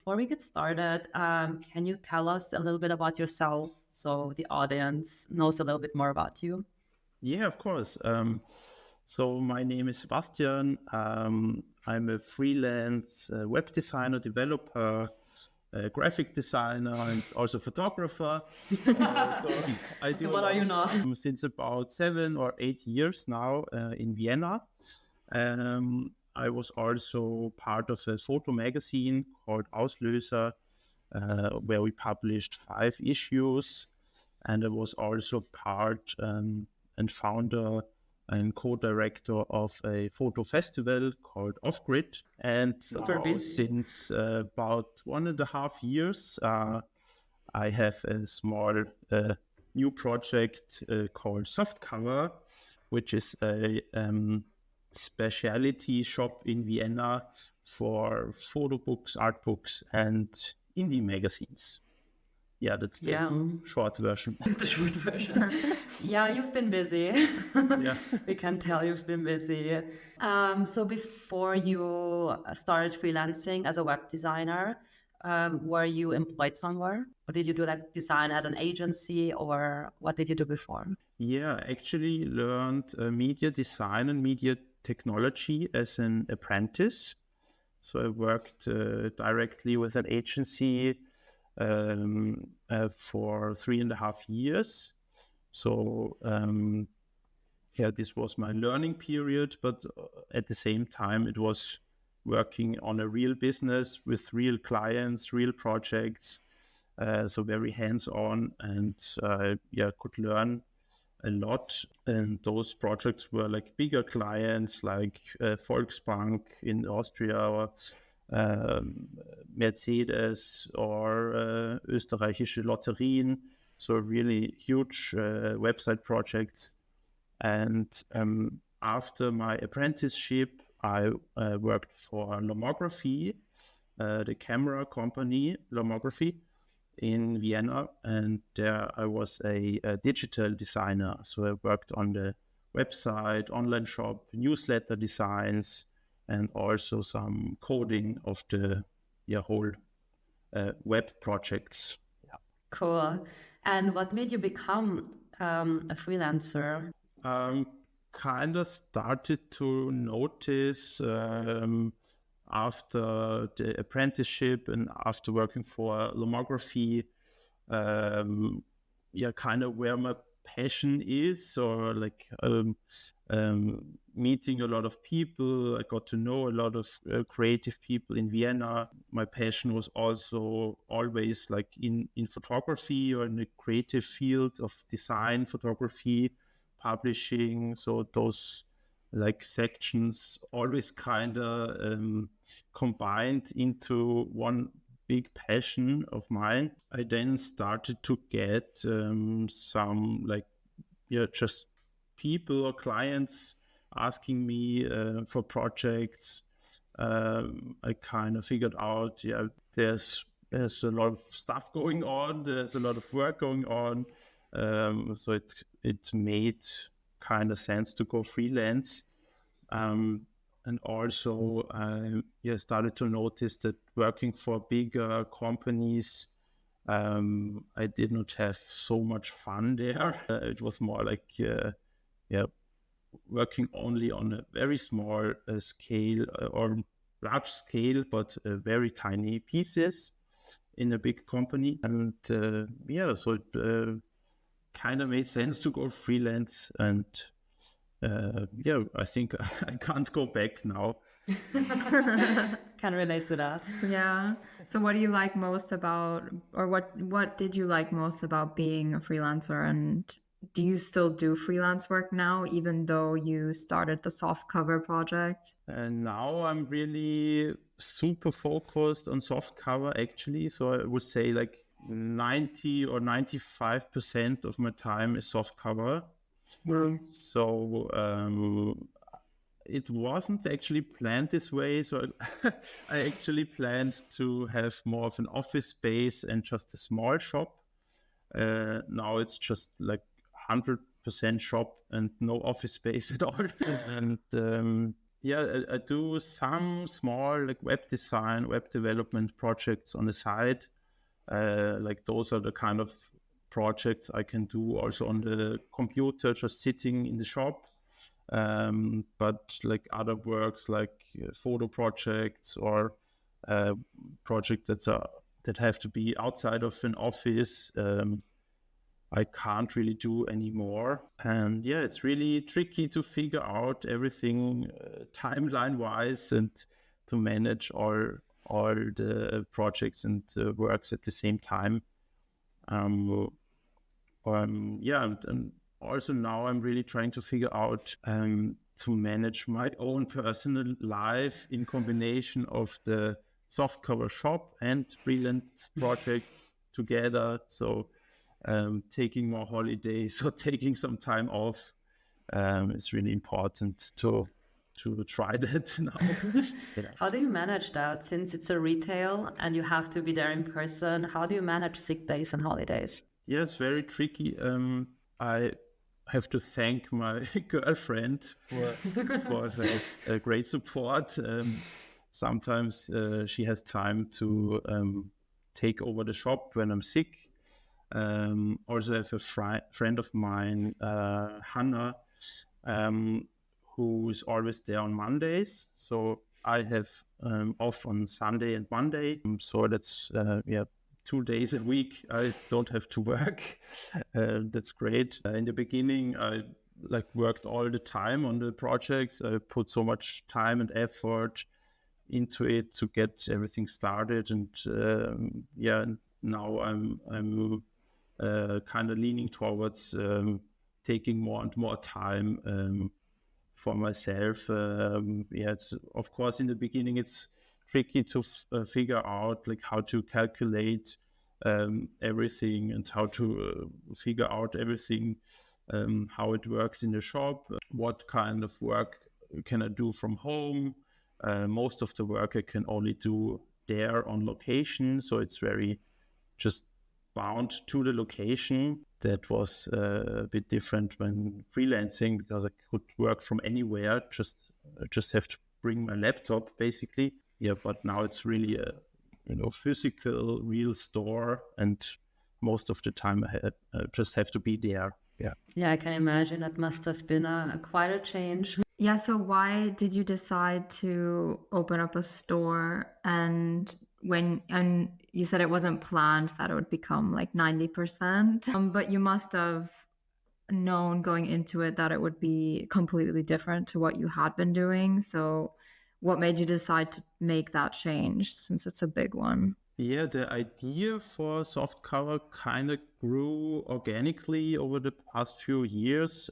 before we get started, can you tell us a little bit about yourself so the audience knows a little bit more about you? Yeah, of course. So my name is Sebastian. I'm a freelance web designer, developer, graphic designer, and also photographer. So I do What are you now? Since about 7 or 8 years now in Vienna. I was also part of a photo magazine called Auslöser, where we published 5 issues. And I was also part and founder and co-director of a photo festival called Off Grid. And now, since about 1.5 years, I have a small new project called Softcover, which is a specialty shop in Vienna for photo books, art books, and indie magazines. Yeah, that's the short version. The short version. Yeah, you've been busy. Yeah. We can tell you've been busy. So before you started freelancing as a web designer, were you employed somewhere? Or did you do like design at an agency, or what did you do before? Yeah, I actually learned media design and media technology as an apprentice. So I worked directly with an agency for 3.5 years. So this was my learning period, but at the same time it was working on a real business with real clients, real projects. So very hands-on, and could learn a lot. And those projects were like bigger clients like Volksbank in Austria, or Mercedes, or Österreichische Lotterien. So really huge website projects. And after my apprenticeship, I worked for Lomography, the camera company Lomography in Vienna, and there I was a digital designer. So I worked on the website, online shop, newsletter designs, and also some coding of the whole web projects. Yeah. Cool. And what made you become a freelancer? Kind of started to notice after the apprenticeship and after working for Lomography, kind of where my passion is, or like meeting a lot of people. I got to know a lot of creative people in Vienna. My passion was also always like in photography, or in the creative field of design, photography, publishing. So those like sections always kind of combined into one big passion of mine. I then started to get some just people or clients asking me for projects. I kind of figured out, there's a lot of stuff going on. There's a lot of work going on. So it made kind of sense to go freelance. And also I started to notice that working for bigger companies, I did not have so much fun there. It was more like working only on a very small scale, or large scale, but very tiny pieces in a big company. And so it kind of made sense to go freelance. And I think I can't go back now. Can relate to that. Yeah. So what do you like most about, or what did you like most about being a freelancer? And do you still do freelance work now, even though you started the Softcover project? And now I'm really super focused on Softcover, actually. So I would say like 90 or 95% of my time is Softcover. So it wasn't actually planned this way. So I actually planned to have more of an office space and just a small shop. Now it's just like 100% shop and no office space at all. And Yeah, I do some small like web design, web development projects on the side. Like those are the kind of projects I can do also on the computer, just sitting in the shop. But like other works like photo projects or projects that have to be outside of an office, I can't really do anymore. And yeah, it's really tricky to figure out everything timeline wise and to manage all the projects and works at the same time. Yeah, and also now I'm really trying to figure out to manage my own personal life in combination of the softcover shop and freelance projects together. So taking more holidays or taking some time off is really important to try that now. Yeah. How do you manage that since it's a retail and you have to be there in person? How do you manage sick days and holidays? Yeah, it's very tricky. I have to thank my girlfriend for her great support. Sometimes she has time to take over the shop when I'm sick. Also, I have a friend of mine, Hanna, who is always there on Mondays. So I have off on Sunday and Monday. So that's 2 days a week. I don't have to work. That's great. In the beginning, I worked all the time on the projects. I put so much time and effort into it to get everything started. And now I'm kind of leaning towards taking more and more time for myself. It's, of course, in the beginning, it's tricky to figure out how to calculate everything and how to figure out everything, how it works in the shop, what kind of work can I do from home. Most of the work I can only do there on location, so it's very just bound to the location. That was a bit different when freelancing, because I could work from anywhere, just have to bring my laptop basically. Yeah, but now it's really a physical, real store, and most of the time I just have to be there. Yeah, I can imagine that must have been quite a change. Yeah, so why did you decide to open up a store? And you said it wasn't planned that it would become 90%, but you must have known going into it that it would be completely different to what you had been doing. So what made you decide to make that change, since it's a big one? Yeah, the idea for Softcover kind of grew organically over the past few years.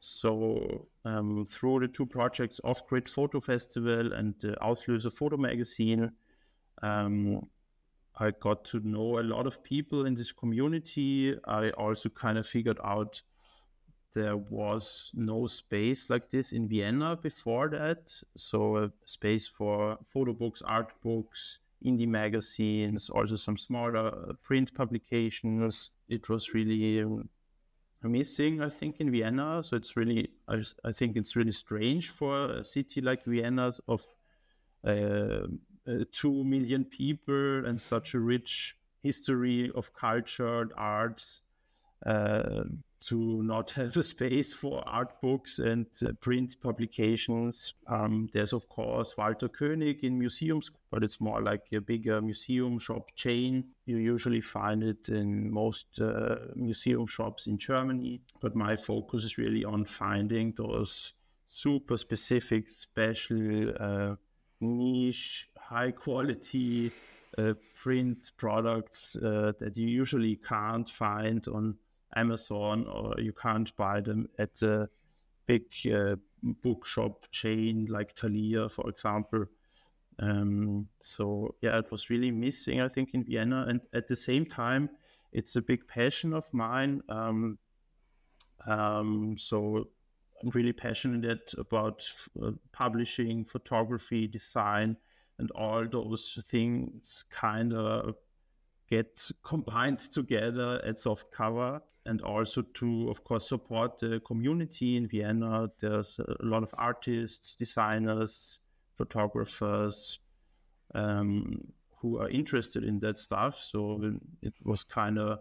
Through the two projects, Off-Grid Photo Festival and the Auslöser Photo Magazine, I got to know a lot of people in this community. I also kind of figured out there was no space like this in Vienna before that. So a space for photo books, art books, indie magazines, also some smaller print publications. It was really missing, I think, in Vienna. So it's really, I think it's really strange for a city like Vienna of 2 million people and such a rich history of culture and arts to not have a space for art books and print publications. There's, of course, Walter Koenig in museums, but it's more like a bigger museum shop chain. You usually find it in most museum shops in Germany. But my focus is really on finding those super specific, special, niche, high quality print products that you usually can't find on Amazon, or you can't buy them at a big bookshop chain like Thalia, for example. It was really missing, I think, in Vienna. And at the same time, it's a big passion of mine. So I'm really passionate about publishing, photography, design, and all those things kind of get combined together at Softcover, and also to, of course, support the community in Vienna. There's a lot of artists, designers, photographers who are interested in that stuff. So it was kind of,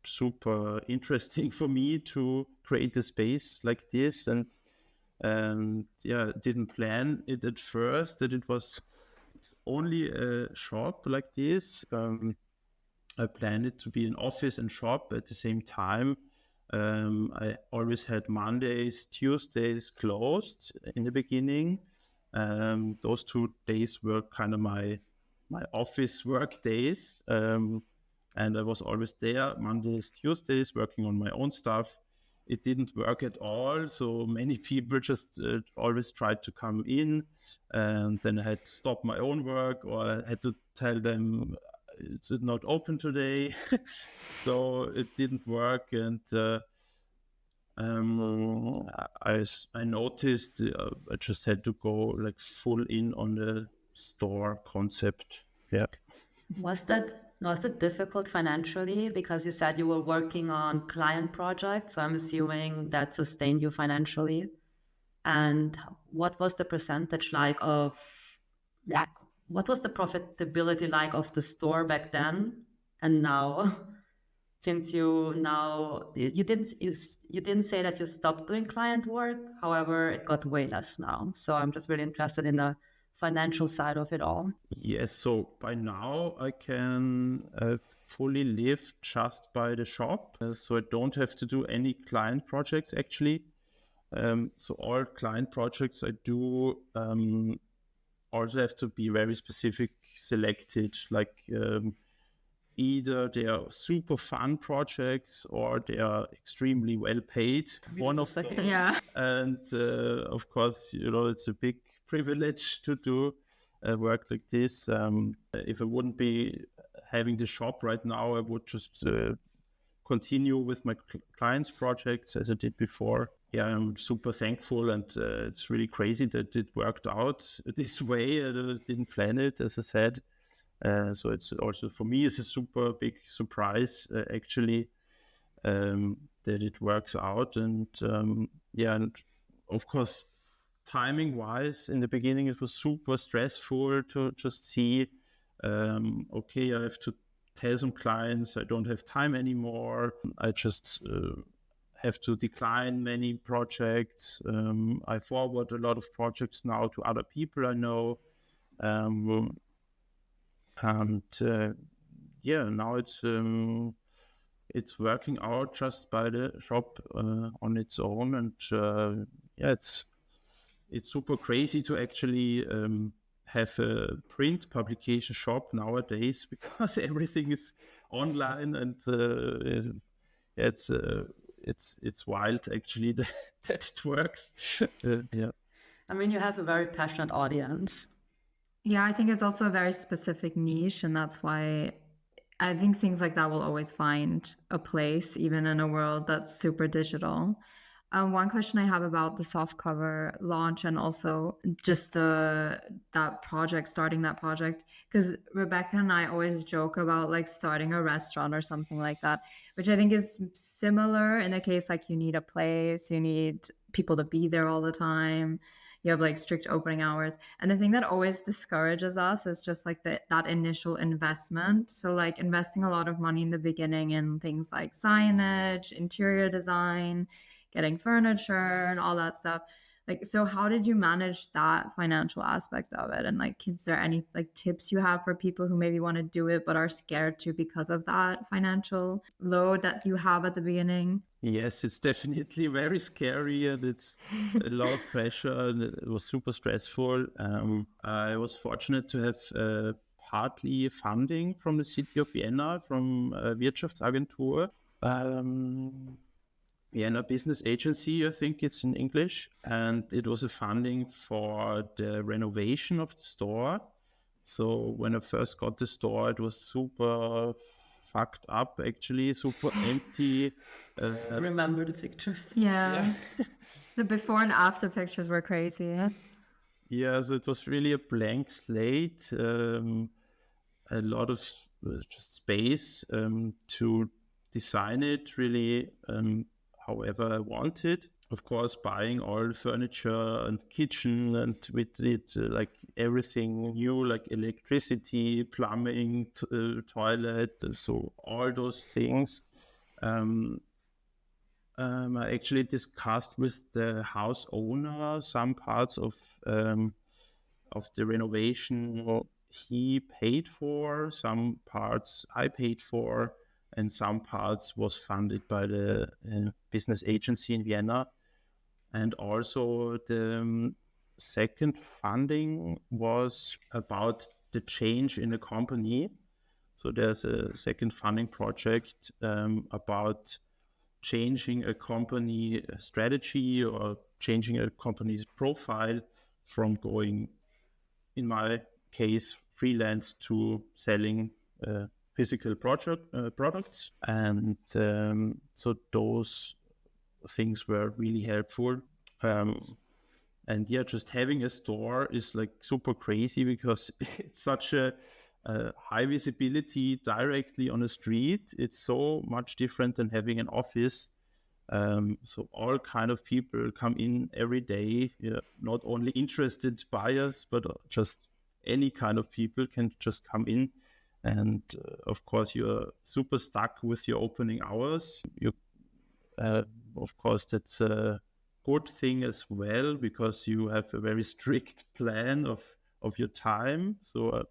super interesting for me to create a space like this. And didn't plan it at first that it was only a shop like this. I planned it to be an office and shop at the same time. I always had Mondays, Tuesdays closed in the beginning. Those 2 days were kind of my office work days. And I was always there Mondays, Tuesdays, working on my own stuff. It didn't work at all. So many people just always tried to come in, and then I had to stop my own work, or I had to tell them it's not open today. So it didn't work. And I noticed I just had to go like full in on the store concept. Yeah. Was that difficult financially? Because you said you were working on client projects, so I'm assuming that sustained you financially. And what was the percentage like of, what was the profitability like of the store back then and now? Since you didn't say that you stopped doing client work, however, it got way less now. So I'm just really interested in the financial side of it all. Yes, so by now I can fully live just by the shop. So I don't have to do any client projects actually. So all client projects I do also have to be very specific, selected, like either they are super fun projects or they are extremely well paid. One of them. Yeah. And of course, it's a big privilege to do work like this. If I wouldn't be having the shop right now, I would just continue with my clients' projects as I did before. Yeah, I'm super thankful, and it's really crazy that it worked out this way. I didn't plan it, as I said. So it's also, for me, it's a super big surprise, actually, that it works out. And and of course, timing-wise, in the beginning, it was super stressful to just see, okay, I have to tell some clients I don't have time anymore. I just have to decline many projects. I forward a lot of projects now to other people I know. And now it's working out just by the shop on its own. And it's super crazy to actually have a print publication shop nowadays, because everything is online, and it's wild actually that it works. Yeah. I mean, you have a very passionate audience. Yeah, I think it's also a very specific niche, and that's why I think things like that will always find a place, even in a world that's super digital. One question I have about the Softcover launch, and also just starting that project, because Rebecca and I always joke about like starting a restaurant or something like that, which I think is similar in the case like you need a place, you need people to be there all the time. You have like strict opening hours. And the thing that always discourages us is just like that initial investment. So like investing a lot of money in the beginning in things like signage, interior design, getting furniture and all that stuff. Like, so how did you manage that financial aspect of it? And like, is there any like tips you have for people who maybe want to do it but are scared to because of that financial load that you have at the beginning? Yes, it's definitely very scary, and it's a lot of pressure, and it was super stressful. I was fortunate to have partly funding from the city of Vienna, from Wirtschaftsagentur. Vienna Business Agency, I think it's in English. And it was a funding for the renovation of the store. So when I first got the store, it was super fucked up, actually, super empty. I remember the pictures. Yeah. The before and after pictures were crazy. Yeah, so it was really a blank slate. a lot of just space to design it really however I wanted. Of course, buying all the furniture and kitchen, and with it like everything new, like electricity, plumbing, toilet, so all those things. I actually discussed with the house owner some parts of the renovation he paid for, some parts I paid for, and some parts was funded by the business agency in Vienna. And also the second funding was about the change in the company. So there's a second funding project about changing a company strategy or changing a company's profile from going, in my case, freelance to selling physical products. And so those things were really helpful. And yeah, just having a store is like super crazy because it's such a high visibility directly on the street. It's so much different than having an office. So all kind of people come in every day, not only interested buyers, but just any kind of people can just come in. And of course, you're super stuck with your opening hours. Of course, that's a good thing as well, because you have a very strict plan of your time. So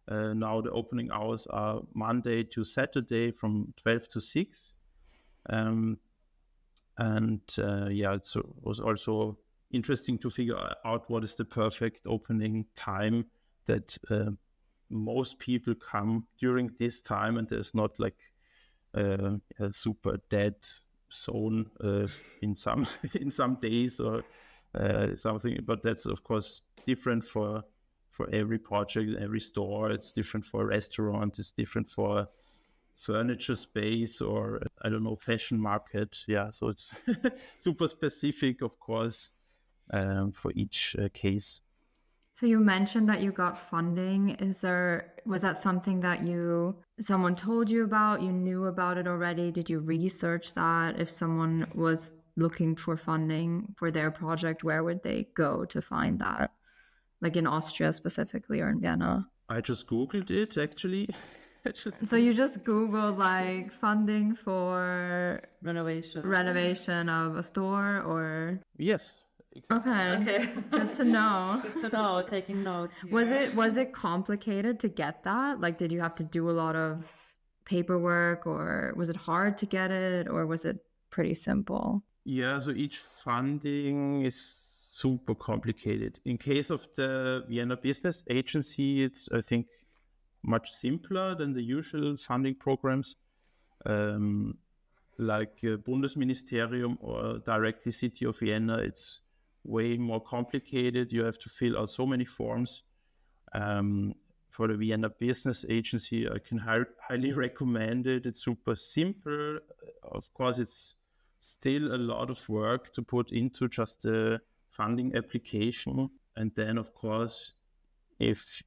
now the opening hours are Monday to Saturday from 12 to 6. It was also interesting to figure out what is the perfect opening time that most people come during this time, and there's not like a super dead zone in some days or something. But that's of course different for every project, every store. It's different for a restaurant. It's different for furniture space, or I don't know, fashion market. Yeah, so it's super specific, of course, for each case. So you mentioned that you got funding. Was that something that someone told you about? You knew about it already? Did you research that? If someone was looking for funding for their project, where would they go to find that? Like in Austria specifically, or in Vienna? I just Googled it, actually. So you just Googled like funding for renovation of a store, or? Yes. Exactly. Okay. Good to know. Good to know, taking notes. Was it complicated to get that? Like, did you have to do a lot of paperwork, or was it hard to get it, or was it pretty simple? Yeah, so each funding is super complicated. In case of the Vienna Business Agency, it's, I think, much simpler than the usual funding programs, like Bundesministerium or directly City of Vienna. It's way more complicated. You have to fill out so many forms. For the Vienna Business Agency, I can highly recommend it. It's super simple. Of course, it's still a lot of work to put into just the funding application. And then, of course, if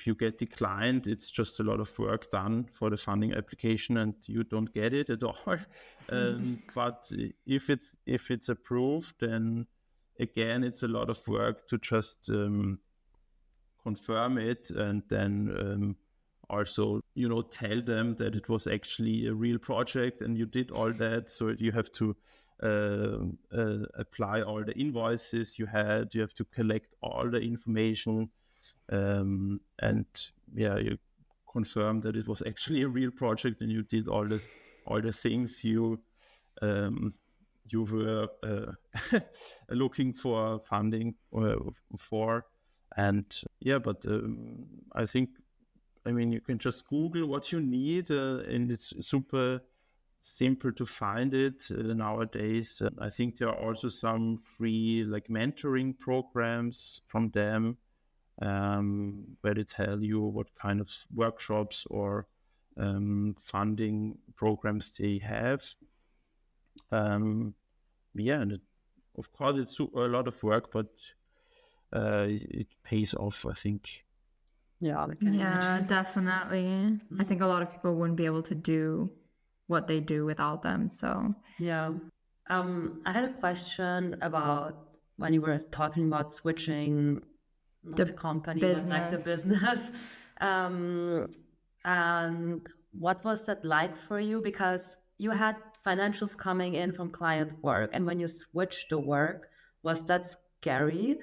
you get declined, it's just a lot of work done for the funding application, and you don't get it at all. But if it's approved, then again, it's a lot of work to just confirm it, and then also, tell them that it was actually a real project and you did all that. So you have to apply all the invoices you had. You have to collect all the information, and you confirm that it was actually a real project and you did all the things you were looking for funding for. And I think, you can just Google what you need, and it's super simple to find it nowadays. I think there are also some free like mentoring programs from them, where they tell you what kind of workshops or funding programs they have. And of course, it's a lot of work, but it pays off, I think. Yeah, I can Yeah, imagine. definitely. I think a lot of people wouldn't be able to do what they do without them. So, Yeah. I had a question about when you were talking about switching, not the the company, but like the business. business. Um, and what was that like for you? Because you had financials coming in from client work, and when you switched the work, was that scary?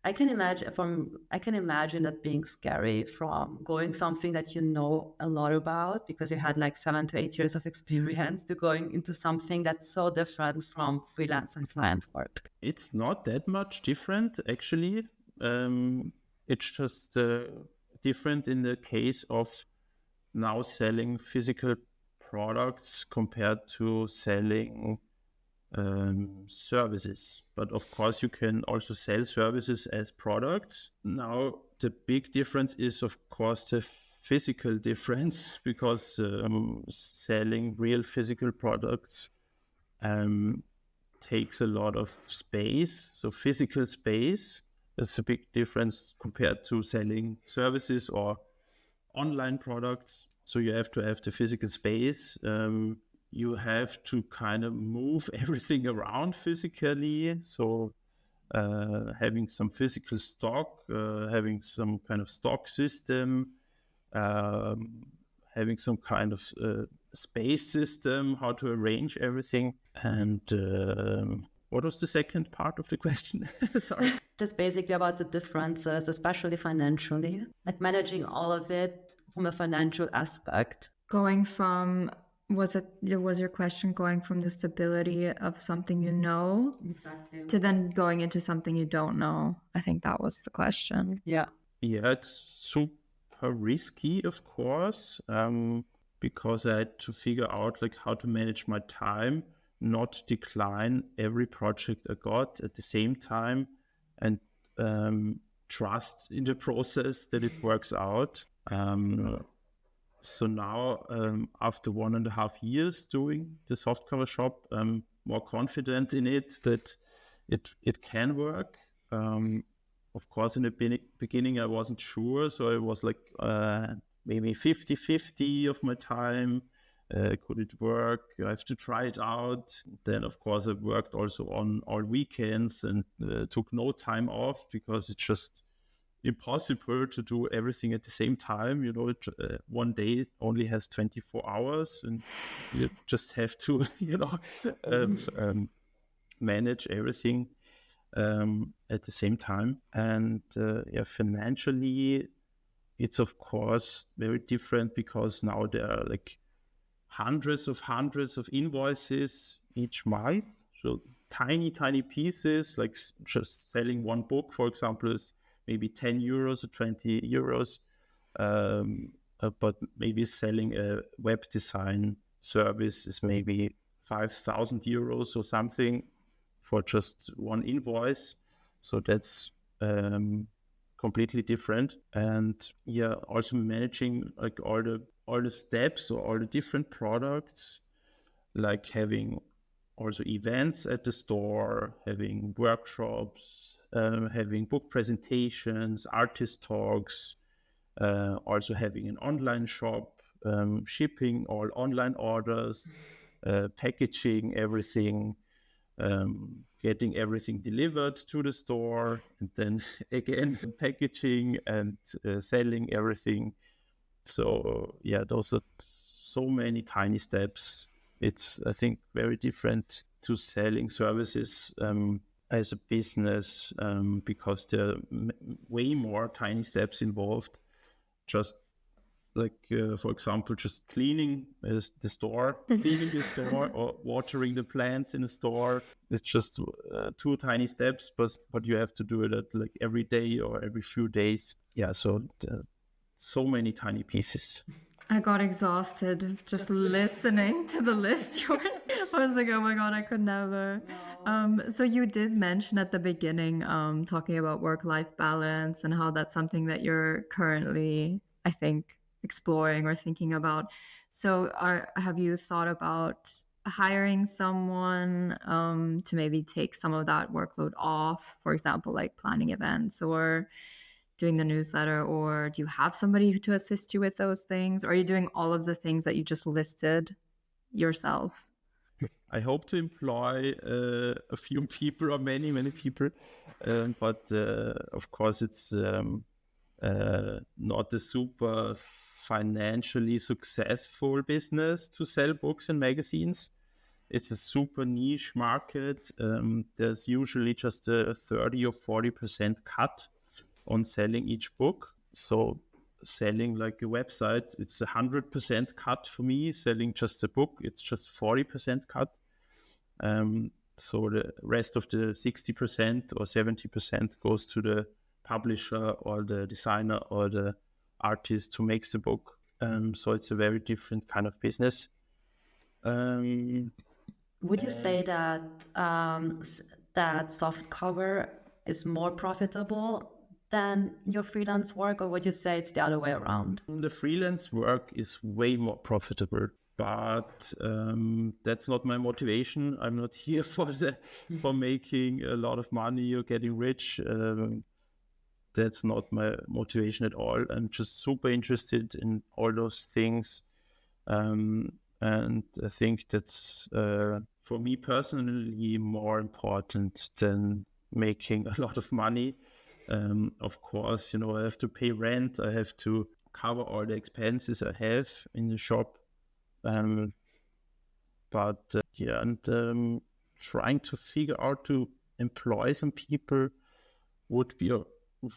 I can imagine that being scary from going something that you know a lot about because you had like 7 to 8 years of experience to going into something that's so different from freelance and client work. It's not that much different, actually. It's just different in the case of now selling physical products compared to selling services. But of course, you can also sell services as products. Now, the big difference is, of course, the physical difference because selling real physical products takes a lot of space. So, physical space is a big difference compared to selling services or online products. So you have to have the physical space. You have to kind of move everything around physically. So having some physical stock, having some kind of stock system, um, having some kind of space system, how to arrange everything. And what was the second part of the question? Sorry. Just basically about the differences, especially financially, like managing all of it from a financial aspect. Going from, was your question going from the stability of something you know Exactly. to then going into something you don't know? I think that was the question. Yeah. Yeah, it's super risky, of course, because I had to figure out like how to manage my time, not decline every project I got at the same time, and trust in the process that it works out. So now, after 1.5 years doing the softcover shop, I'm more confident in it that it can work. Of course, in the beginning, I wasn't sure. So I was like maybe 50-50 of my time. Could it work? I have to try it out. Then, of course, I worked also on all weekends and took no time off because it's just impossible to do everything at the same time. You know, one day only has 24 hours and you just have to, manage everything at the same time. And financially, it's of course very different because now there are like hundreds of invoices each month. So tiny pieces, like just selling one book, for example, is maybe 10 euros or 20 euros. But maybe selling a web design service is maybe 5,000 euros or something for just one invoice. So that's completely different. And also managing like all the steps or all the different products, like having also events at the store, having workshops, having book presentations, artist talks, also having an online shop, shipping all online orders, packaging everything, getting everything delivered to the store, and then again packaging and selling everything. So those are so many tiny steps. It's, I think, very different to selling services as a business because there are way more tiny steps involved. Just like, for example, just cleaning the store, or watering the plants in the store. It's just 2 tiny steps, but you have to do it at like every day or every few days. Yeah, so many tiny pieces. I got exhausted just listening to the list yours. I was like, oh my God, I could never. So you did mention at the beginning, talking about work-life balance and how that's something that you're currently, I think, exploring or thinking about. So have you thought about hiring someone to maybe take some of that workload off, for example, like planning events, or doing the newsletter, or do you have somebody to assist you with those things? Or are you doing all of the things that you just listed yourself? I hope to employ a few people or many people, but of course it's not a super financially successful business to sell books and magazines. It's a super niche market. There's usually just a 30 or 40% cut on selling each book. So selling like a website, it's 100% cut for me. Selling just a book, it's just 40% cut. So the rest of the 60% or 70% goes to the publisher or the designer or the artist who makes the book. So it's a very different kind of business. Would you say that that Softcover is more profitable than your freelance work, or would you say it's the other way around? The freelance work is way more profitable, but that's not my motivation. I'm not here for making a lot of money or getting rich. That's not my motivation at all. I'm just super interested in all those things. And I think that's, for me personally, more important than making a lot of money. Of course, I have to pay rent. I have to cover all the expenses I have in the shop. Trying to figure out to employ some people would be a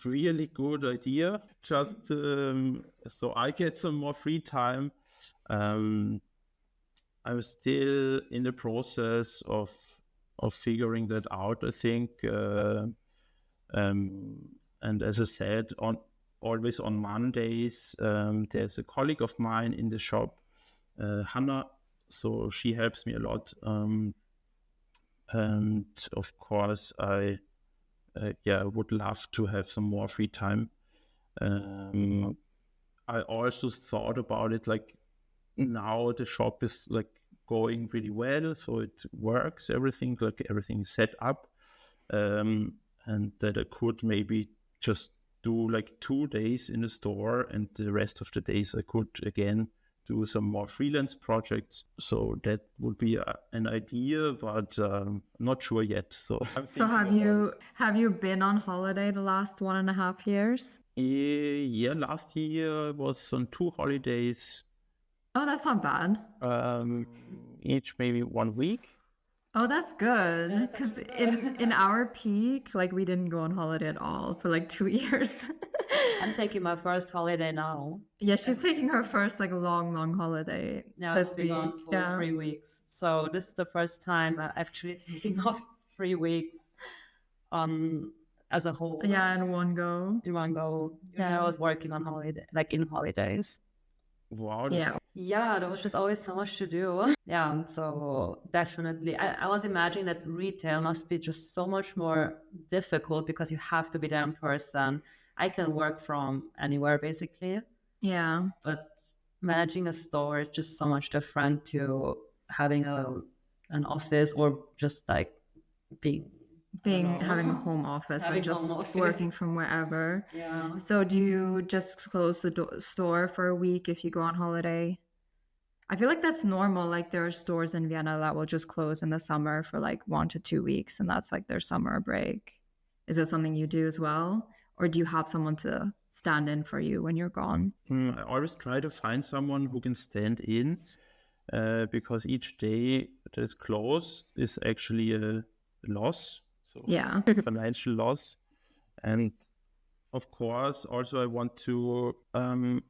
really good idea, just so I get some more free time. I'm still in the process of figuring that out, I think. And as I said, always on Mondays, there's a colleague of mine in the shop, Hanna, so she helps me a lot. And of course, I would love to have some more free time. I also thought about it, like now the shop is like going really well, so it works, everything is set up, and that I could maybe just do like 2 days in the store, and the rest of the days I could again do some more freelance projects. So that would be an idea, but I'm not sure yet. So have you been on holiday the last 1.5 years? Yeah, last year I was on 2 holidays. Oh, that's not bad. Each maybe 1 week. Oh, that's good. Because in our peak, like we didn't go on holiday at all for like 2 years. I'm taking my first holiday now. Yeah, she's taking her first like long holiday. Now it's been on for 3 weeks. So this is the first time I'm actually taking off 3 weeks as a whole. Yeah, in one go. Yeah, I was working on holiday, like in holidays. Wow. Yeah, there was just always so much to do. Yeah, so definitely. I was imagining that retail must be just so much more difficult because you have to be there in person. I can work from anywhere, basically. Yeah. But managing a store is just so much different to having an office or just like having a home office, like just working from wherever. Yeah. So do you just close the store for a week if you go on holiday? I feel like that's normal. Like there are stores in Vienna that will just close in the summer for like 1 to 2 weeks, and that's like their summer break. Is that something you do as well? Or do you have someone to stand in for you when you're gone? I always try to find someone who can stand in, because each day that is closed is actually a loss. So yeah, financial loss. And of course, also I want to earn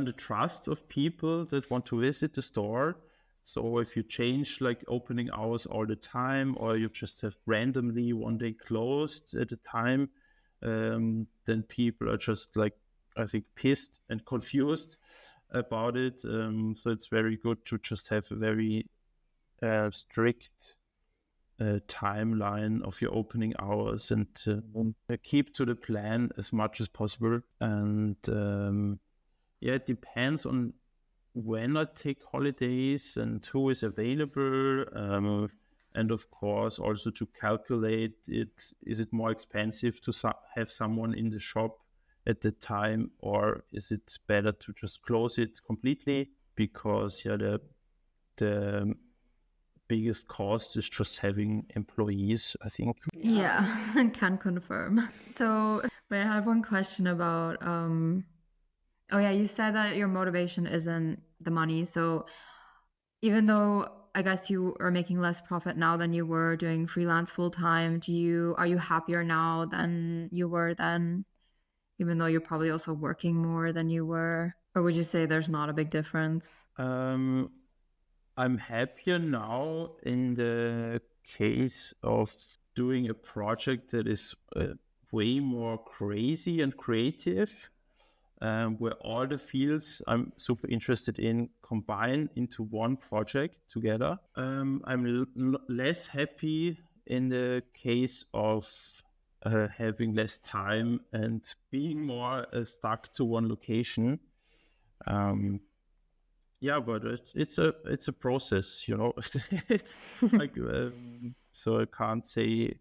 the trust of people that want to visit the store. So if you change like opening hours all the time, or you just have randomly one day closed at a time, then people are just like, I think, pissed and confused about it. So it's very good to just have a very strict timeline of your opening hours and keep to the plan as much as possible. And it depends on when I take holidays and who is available. And of course, also to calculate it, is it more expensive to have someone in the shop at the time, or is it better to just close it completely? Because the biggest cost is just having employees, I think. Yeah, can confirm. So, but I have one question about oh yeah, you said that your motivation isn't the money. So even though I guess you are making less profit now than you were doing freelance full time, are you happier now than you were then? Even though you're probably also working more than you were? Or would you say there's not a big difference? I'm happier now in the case of doing a project that is way more crazy and creative, where all the fields I'm super interested in combine into one project together. I'm less happy in the case of having less time and being more stuck to one location. Yeah, but it's a process, It's like so I can't say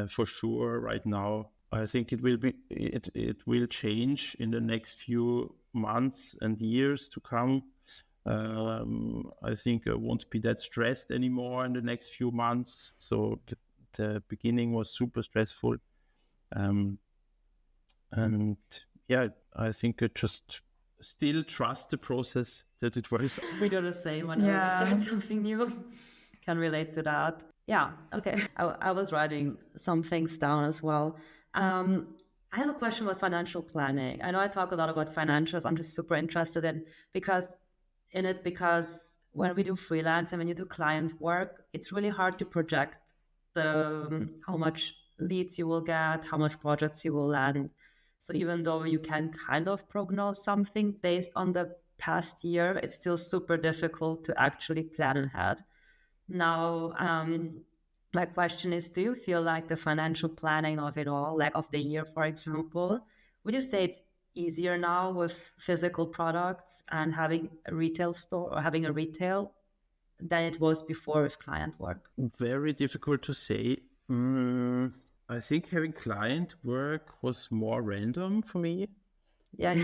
for sure right now. I think it will change in the next few months and years to come. I think I won't be that stressed anymore in the next few months. So the beginning was super stressful, and yeah, I think I just still trust the process that it works. We do the same whenever we start something new. Can relate to that. Yeah, okay. I was writing some things down as well. I have a question about financial planning. I know I talk a lot about financials. I'm just super interested because when we do freelance and when you do client work, it's really hard to project how much leads you will get, how much projects you will land. So even though you can kind of prognose something based on the past year, it's still super difficult to actually plan ahead. Now, my question is, do you feel like the financial planning of it all, like of the year, for example, would you say it's easier now with physical products and having a retail store or having a retail than it was before with client work? Very difficult to say. I think having client work was more random for me. Yeah.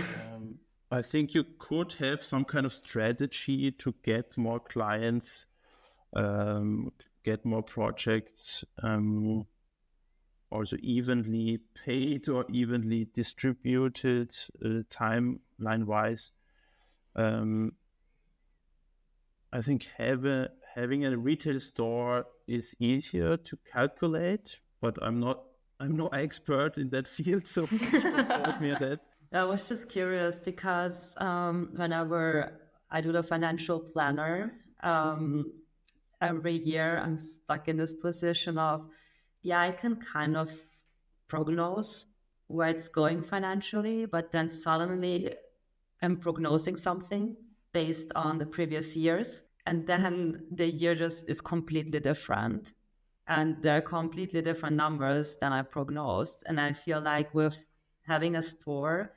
I think you could have some kind of strategy to get more clients, get more projects, also evenly paid or evenly distributed timeline wise. I think having a retail store is easier to calculate, but I'm no expert in that field, so don't me at that. I was just curious because whenever I do the financial planner, every year I'm stuck in this position of, yeah, I can kind of prognose where it's going financially, but then suddenly I'm prognosing something based on the previous years, and then the year just is completely different. And they're completely different numbers than I prognosed. And I feel like with having a store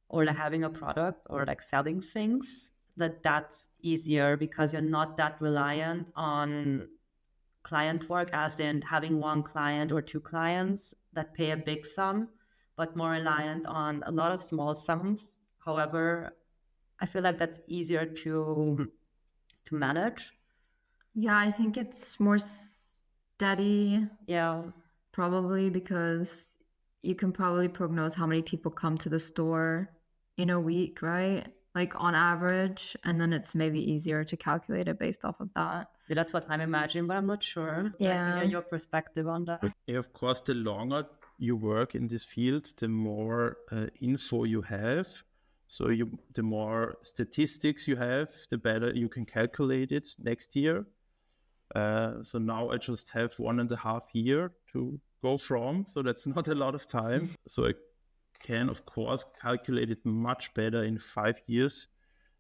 or like having a product or like selling things, that's easier because you're not that reliant on client work, as in having one client or two clients that pay a big sum, but more reliant on a lot of small sums. However, I feel like that's easier to manage. Yeah, I think it's more steady. Yeah. Probably because you can probably prognose how many people come to the store in a week, right? Like on average, and then it's maybe easier to calculate it based off of that. Yeah, that's what I'm imagining, but I'm not sure. Yeah. I hear your perspective on that. Yeah, of course, the longer you work in this field, the more info you have. So the more statistics you have, the better you can calculate it next year. So now I just have 1.5 years to go from, so that's not a lot of time. So I can, of course, calculate it much better in 5 years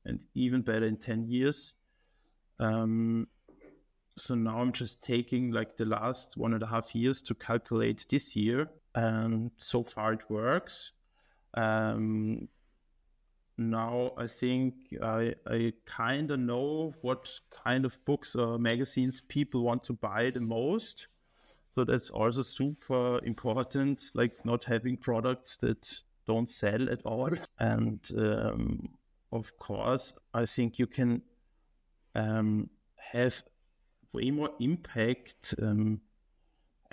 and even better in 10 years. So now I'm just taking like the last 1.5 years to calculate this year, and so far it works. Now I think I kind of know what kind of books or magazines people want to buy the most. So that's also super important, like not having products that don't sell at all. And of course, I think you can have way more impact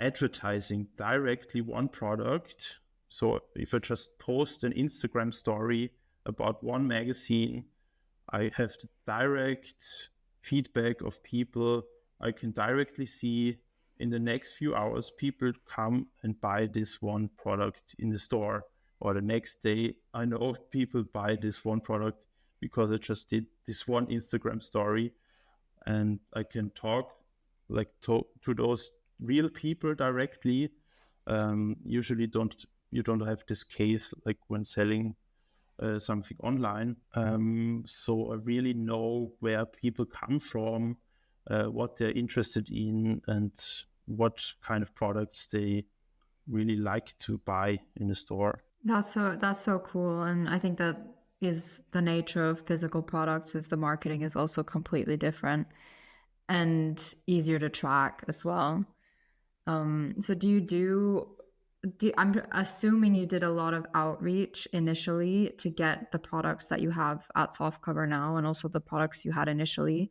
advertising directly one product. So if I just post an Instagram story about one magazine, I have the direct feedback of people. I can directly see in the next few hours, people come and buy this one product in the store, or the next day, I know people buy this one product because I just did this one Instagram story, and I can talk to those real people directly. Usually you don't have this case like when selling something online. So I really know where people come from, what they're interested in, and what kind of products they really like to buy in the store. That's so cool. And I think that is the nature of physical products, is the marketing is also completely different and easier to track as well. So I'm assuming you did a lot of outreach initially to get the products that you have at Softcover now, and also the products you had initially.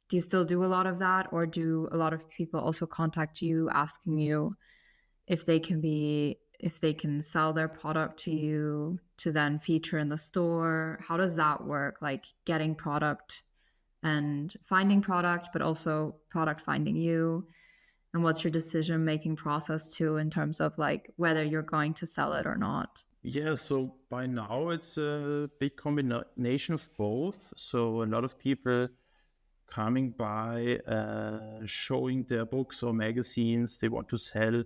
Do you still do a lot of that, or do a lot of people also contact you asking you if they can sell their product to you to then feature in the store? How does that work? Like getting product and finding product, but also product finding you? And what's your decision-making process too, in terms of like whether you're going to sell it or not? Yeah, so by now it's a big combination of both. So a lot of people coming by, showing their books or magazines they want to sell.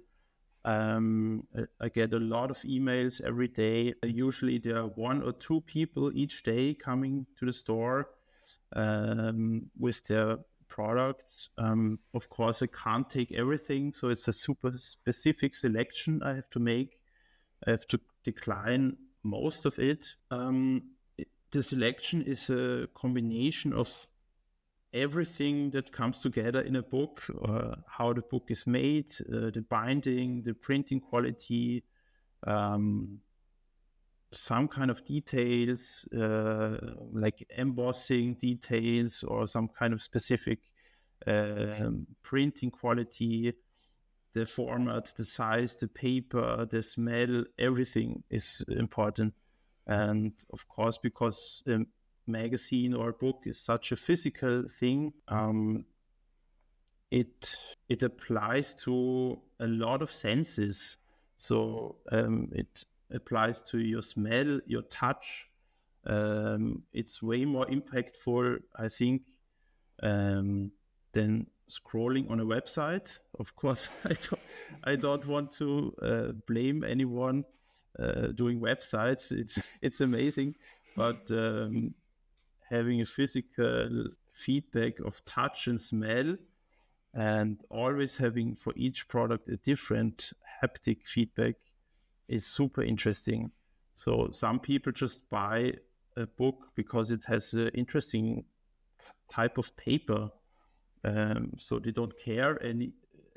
I get a lot of emails every day. Usually there are 1 or 2 people each day coming to the store with their products. Of course, I can't take everything, so it's a super specific selection I have to make. I have to decline most of it. The selection is a combination of everything that comes together in a book, how the book is made, the binding, the printing quality, some kind of details, like embossing details or some kind of specific printing quality, the format, the size, the paper, the smell, everything is important. And of course, because a magazine or a book is such a physical thing, it applies to a lot of senses. So it applies to your smell, your touch. It's way more impactful, I think, than scrolling on a website. Of course, I don't want to blame anyone doing websites. It's amazing, but having a physical feedback of touch and smell, and always having for each product a different haptic feedback, is super interesting. So some people just buy a book because it has an interesting type of paper. So they don't care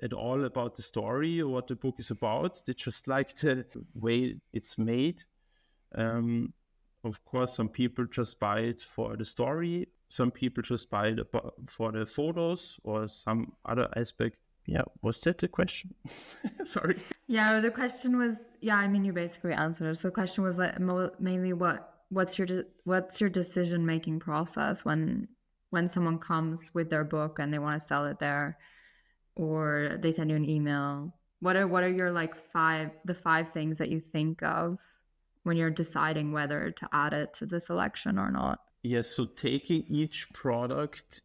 at all about the story or what the book is about. They just like the way it's made. Of course, some people just buy it for the story. Some people just buy it for the photos or some other aspect. Yeah, was that the question? Sorry. Yeah, the question was, I mean, you basically answered it. So the question was like mainly what's your decision-making process when someone comes with their book and they want to sell it there, or they send you an email? What are your the 5 things that you think of when you're deciding whether to add it to the selection or not? Yes, so taking each product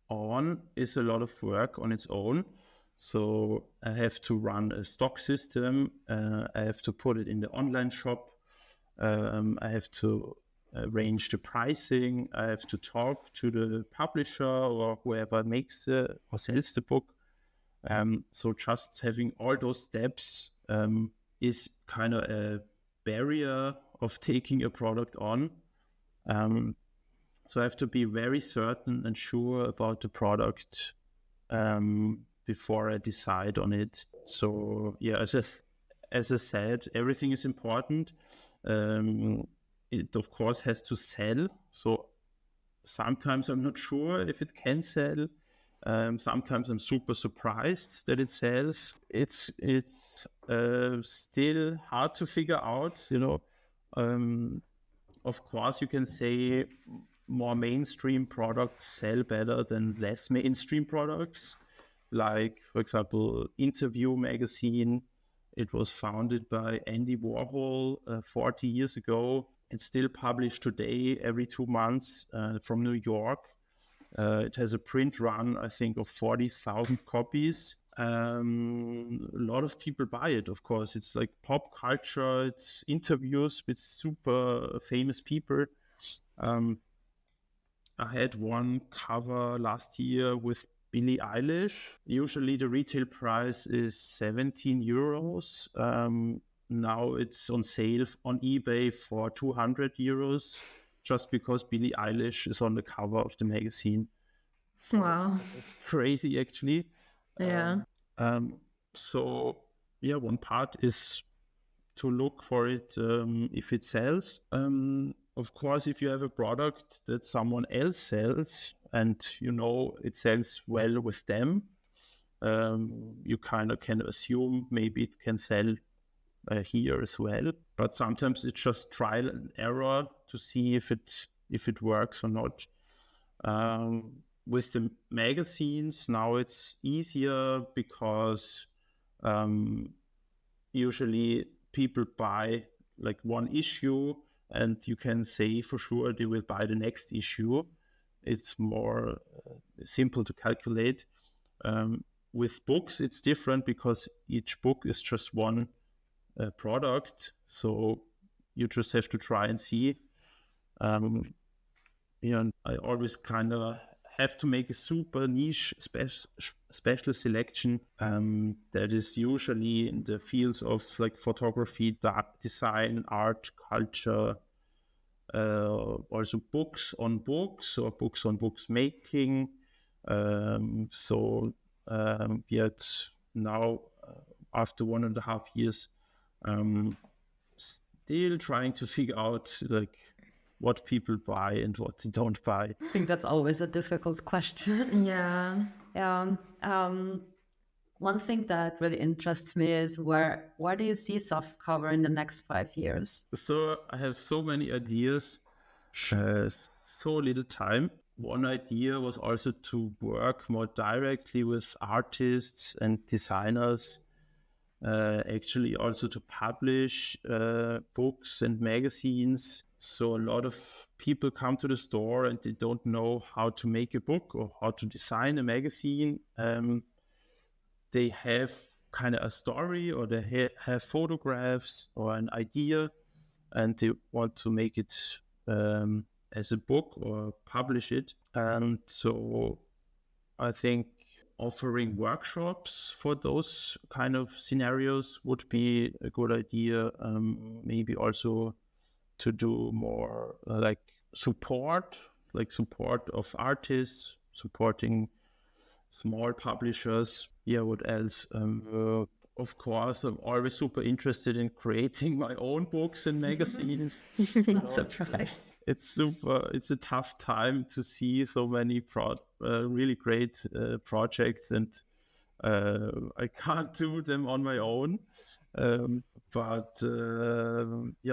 on is a lot of work on its own. So I have to run a stock system. I have to put it in the online shop. I have to arrange the pricing. I have to talk to the publisher or whoever makes or sells the book. So just having all those steps is kind of a barrier of taking a product on. So I have to be very certain and sure about the product before I decide on it. So yeah, as I said, everything is important. It of course has to sell. So sometimes I'm not sure if it can sell. Sometimes I'm super surprised that it sells. It's still hard to figure out, Of course, you can say more mainstream products sell better than less mainstream products. Like, for example, Interview magazine. It was founded by Andy Warhol 40 years ago. It's still published today every 2 months from New York. It has a print run, I think, of 40,000 copies. A lot of people buy it, of course. It's like pop culture. It's interviews with super famous people. I had one cover last year with Billie Eilish. Usually the retail price is 17 euros. Now it's on sale on eBay for 200 euros, just because Billie Eilish is on the cover of the magazine. So Wow. it's crazy, actually. Yeah. So yeah, one part is to look for it if it sells. Of course, if you have a product that someone else sells and it sells well with them, you kind of can assume maybe it can sell here as well. But sometimes it's just trial and error to see if it works or not. With the magazines, now it's easier because usually people buy like one issue and you can say for sure they will buy the next issue. It's more simple to calculate. With books, it's different because each book is just one product. So you just have to try and see. And I always kind of have to make a super niche special selection that is usually in the fields of like photography, design, art, culture, also books on books or books on books making. Yet now after 1.5 years, still trying to figure out like what people buy and what they don't buy. I think that's always a difficult question. Yeah. One thing that really interests me is where do you see Softcover in the next 5 years? So I have so many ideas, so little time. One idea was also to work more directly with artists and designers, actually also to publish books and magazines. So a lot of people come to the store and they don't know how to make a book or how to design a magazine. They have kind of a story or they have photographs or an idea and they want to make it as a book or publish it. And so I think offering workshops for those kind of scenarios would be a good idea. Maybe also to do more like support of artists, supporting small publishers. Yeah, what else? Of course, I'm always super interested in creating my own books and magazines. Surprise. It's a tough time to see so many really great projects, and I can't do them on my own.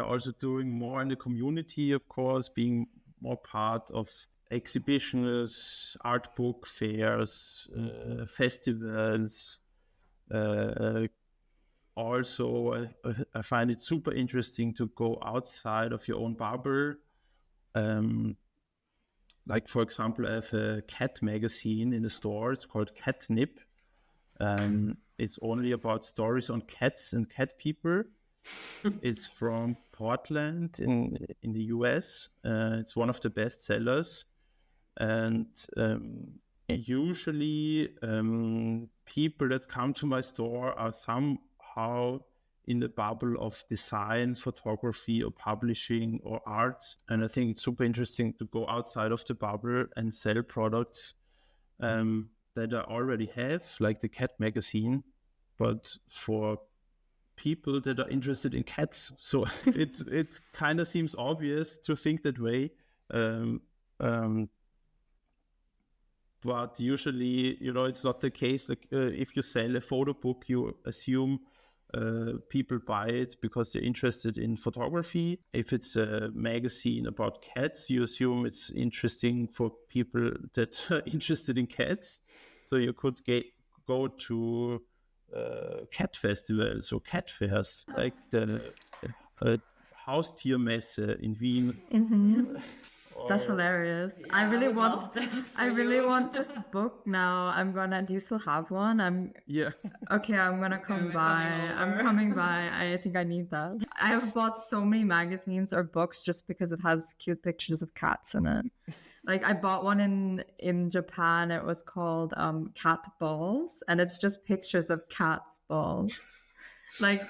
Also doing more in the community, of course, being more part of exhibitions, art book fairs, festivals. Also, I find it super interesting to go outside of your own bubble. Like, for example, I have a cat magazine in the store. It's called Catnip. It's only about stories on cats and cat people. It's from Portland in the US. It's one of the best sellers. And usually people that come to my store are somehow in the bubble of design, photography, or publishing, or art. And I think it's super interesting to go outside of the bubble and sell products that I already have, like the cat magazine, but for people that are interested in cats. So it kind of seems obvious to think that way. But usually, it's not the case. Like if you sell a photo book, you assume people buy it because they're interested in photography. If it's a magazine about cats, you assume it's interesting for people that are interested in cats. So you could go to cat festivals or cat fairs, like the Haustiermesse in Wien. Mm-hmm. That's hilarious. Yeah, I really would love want. that I for really you. want this book now. Do you still have one? Yeah. Okay, I'm gonna come we're by. coming I'm over. coming by. I think I need that. I have bought so many magazines or books just because it has cute pictures of cats in it. Like I bought one in Japan. It was called Cat Balls, and it's just pictures of cats' balls, like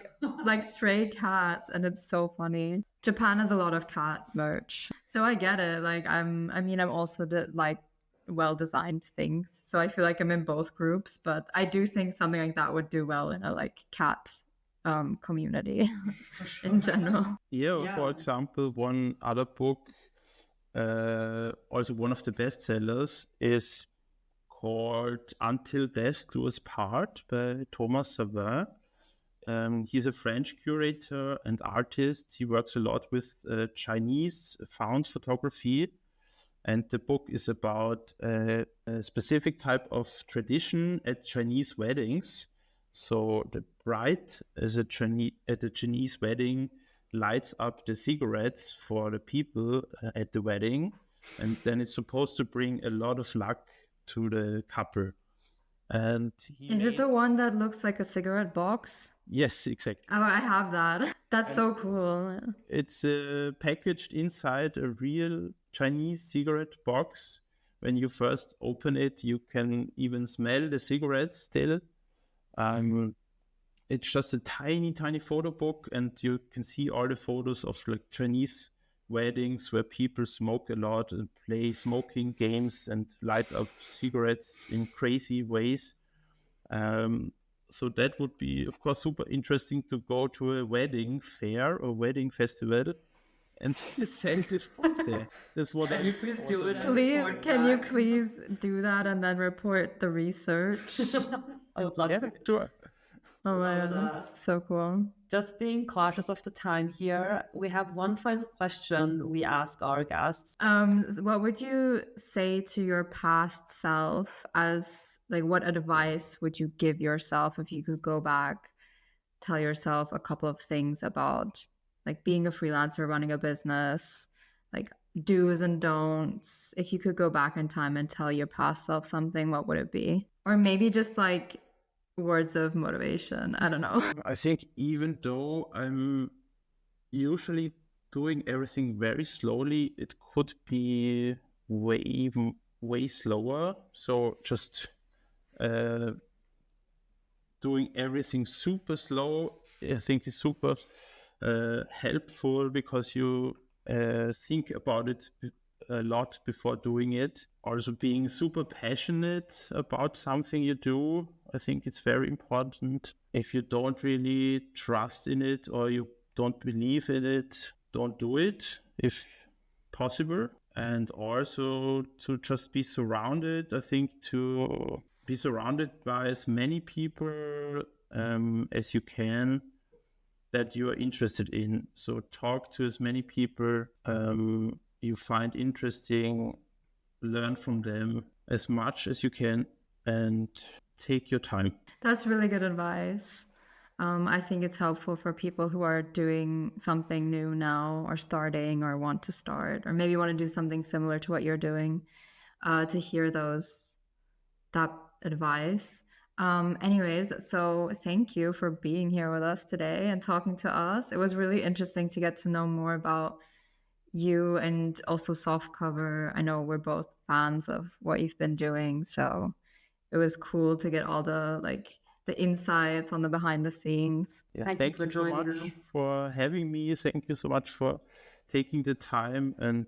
stray cats, and it's so funny. Japan has a lot of cat merch, so I get it. Like I'm also well designed things, so I feel like I'm in both groups. But I do think something like that would do well in a cat community in general. Yeah. For example, one other book, also one of the bestsellers, is called Until Death Do Us Part by Thomas Savin. He's a French curator and artist. He works a lot with Chinese found photography. And the book is about a specific type of tradition at Chinese weddings. So the bride at a Chinese wedding lights up the cigarettes for the people at the wedding. And then it's supposed to bring a lot of luck to the couple. And Is it the one that looks like a cigarette box? Yes, exactly. Oh, I have that. That's so cool. It's packaged inside a real Chinese cigarette box. When you first open it, you can even smell the cigarettes still. It's just a tiny, tiny photo book, and you can see all the photos of Chinese weddings where people smoke a lot and play smoking games and light up cigarettes in crazy ways. So that would be, of course, super interesting to go to a wedding fair or wedding festival and sell this book there. That's what Can you please do it? Can you please do that and then report the research? I would love Yeah, to. sure. Oh my Love god, that. that's so cool. Just being cautious of the time here, we have one final question we ask our guests. What would you say to your past self as what advice would you give yourself if you could go back, tell yourself a couple of things about being a freelancer, running a business, do's and don'ts? If you could go back in time and tell your past self something, what would it be? Or maybe just words of motivation. I don't know. I think even though I'm usually doing everything very slowly, it could be way slower. So just doing everything super slow, I think is super helpful, because you think about it a lot before doing it. Also being super passionate about something you do, I think it's very important. If you don't really trust in it or you don't believe in it, don't do it if possible. And also to just be surrounded, I think to be surrounded by as many people as you can that you are interested in. So talk to as many people you find interesting, learn from them as much as you can, and take your time. That's really good advice. I think it's helpful for people who are doing something new now, or starting, or want to start, or maybe want to do something similar to what you're doing, to hear that advice. Anyways, so thank you for being here with us today and talking to us. It was really interesting to get to know more about you and also Softcover. I know we're both fans of what you've been doing, so it was cool to get all the insights on the behind the scenes. Yeah, Thank you for so joining much us. for having me. Thank you so much for taking the time. And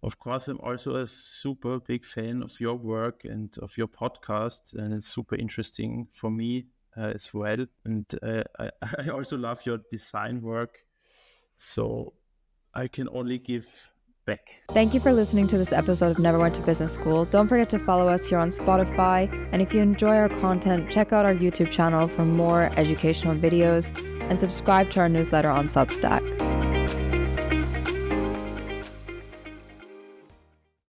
of course, I'm also a super big fan of your work and of your podcast. And it's super interesting for me. as well. And I also love your design work. So I can only give back. Thank you for listening to this episode of Never Went to Business School. Don't forget to follow us here on Spotify. And if you enjoy our content, check out our YouTube channel for more educational videos and subscribe to our newsletter on Substack.